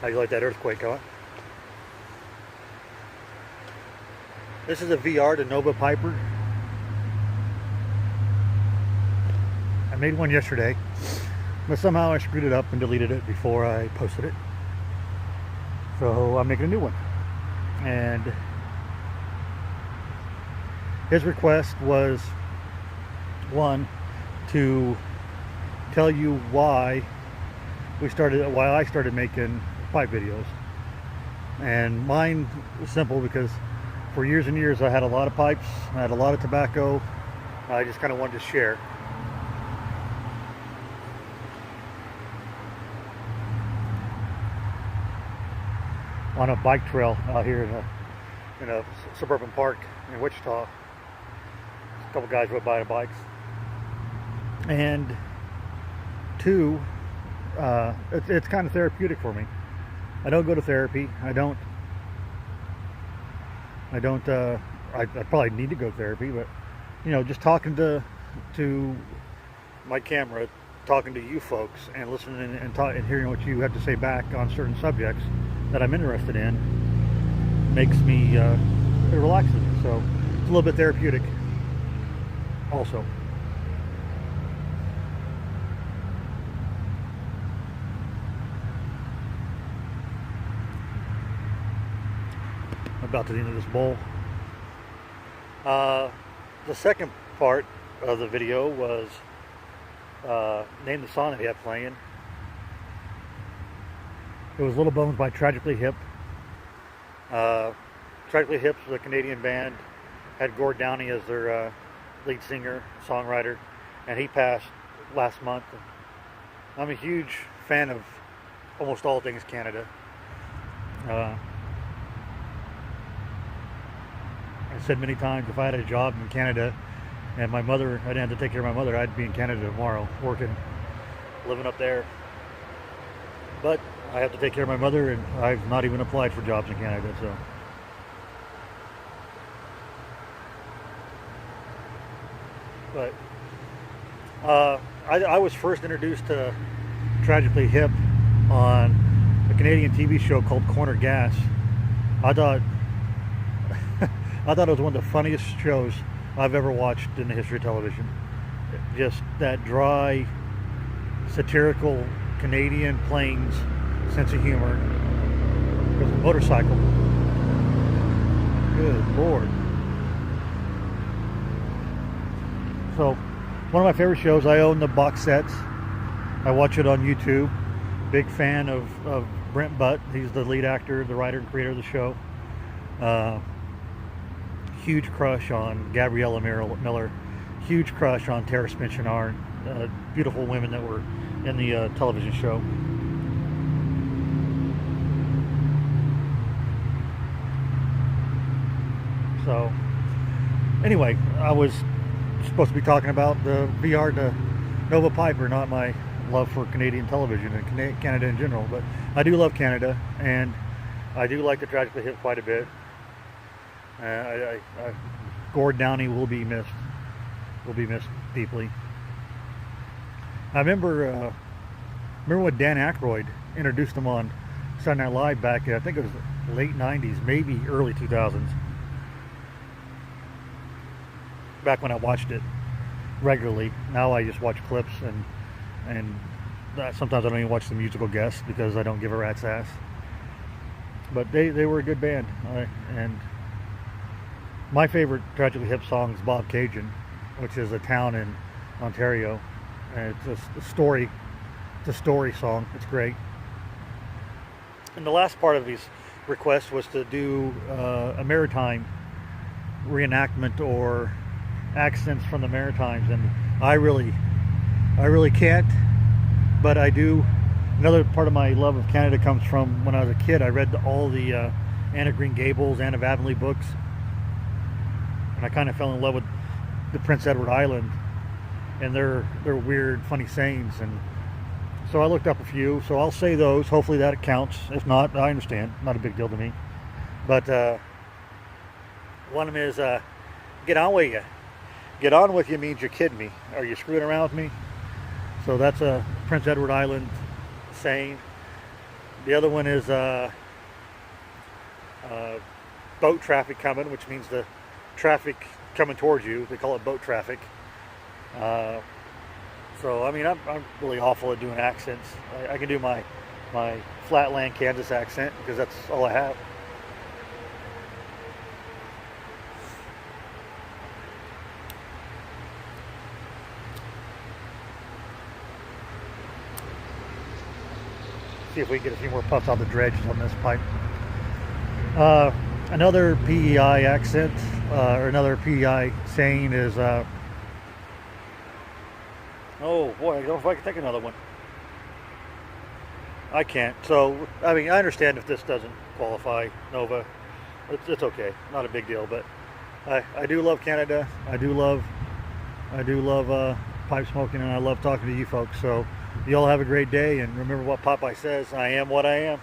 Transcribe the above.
How you like that earthquake, huh? This is a VR to Nova Piper. I made one yesterday, but somehow I screwed it up and deleted it before I posted it. So I'm making a new one. And his request was, one, to tell you why I started making pipe videos. And mine was simple because for years and years I had a lot of pipes, I had a lot of tobacco. I just kind of wanted to share. On a bike trail out here in a suburban park in Wichita, a couple guys went by on bikes. And two, it's kind of therapeutic for me. I don't go to therapy. I probably need to go to therapy, but just talking to my camera, talking to you folks, and listening and hearing what you have to say back on certain subjects that I'm interested in makes me, it relaxes me. So it's a little bit therapeutic also. About to the end of this bowl. The second part of the video was name the song that he had playing. It was Little Bones by Tragically Hip. Tragically Hip was a Canadian band, had Gord Downie as their lead singer, songwriter, and he passed last month. I'm a huge fan of almost all things Canada. I said many times, if I had a job in Canada and I didn't have to take care of my mother, I'd be in Canada tomorrow, living up there. But I have to take care of my mother, and I've not even applied for jobs in Canada, so. But I was first introduced to Tragically Hip on a Canadian TV show called Corner Gas. I thought it was one of the funniest shows I've ever watched in the history of television. Just that dry, satirical Canadian plains sense of humor. There's a motorcycle. Good Lord. So, one of my favorite shows, I own the box sets. I watch it on YouTube. Big fan of Brent Butt. He's the lead actor, the writer and creator of the show. Huge crush on Gabriella Miller. Huge crush on Tara Spinchard. Beautiful women that were in the television show. So, anyway, I was supposed to be talking about the VR to Nova Piper, not my love for Canadian television and Canada in general. But I do love Canada, and I do like the Tragically Hip quite a bit. Gord Downie will be missed deeply. I remember when Dan Aykroyd introduced him on Saturday Night Live back, I think it was late 90s, maybe early 2000s. Back when I watched it regularly. Now I just watch clips and sometimes I don't even watch the musical guests because I don't give a rat's ass. But they were a good band, and my favorite Tragically Hip song is Bob Cajun, which is a town in Ontario, and it's a story song. It's great. And the last part of his request was to do a Maritime reenactment or accents from the Maritimes, and I really can't, but I do. Another part of my love of Canada comes from when I was a kid. I read all the Anne of Green Gables, Anne of Avonlea books, and I kind of fell in love with the Prince Edward Island and their weird, funny sayings. And so I looked up a few. So I'll say those. Hopefully that counts. If not, I understand. Not a big deal to me. But one of them is "Get on with you." Get on with you means you're kidding me. Are you screwing around with me? So that's a Prince Edward Island saying. The other one is boat traffic coming, which means the traffic coming towards you. They call it boat traffic. So I mean, I'm really awful at doing accents. I can do my flatland Kansas accent because that's all I have. See if we can get a few more puffs out the dredges on this pipe. Another PEI accent, or another PEI saying is, oh boy, I don't know if I can think of another one. I can't. So, I mean, I understand if this doesn't qualify, Nova. It's okay. Not a big deal, but I do love Canada. I do love pipe smoking, and I love talking to you folks. So, you all have a great day, and remember what Popeye says, I am what I am.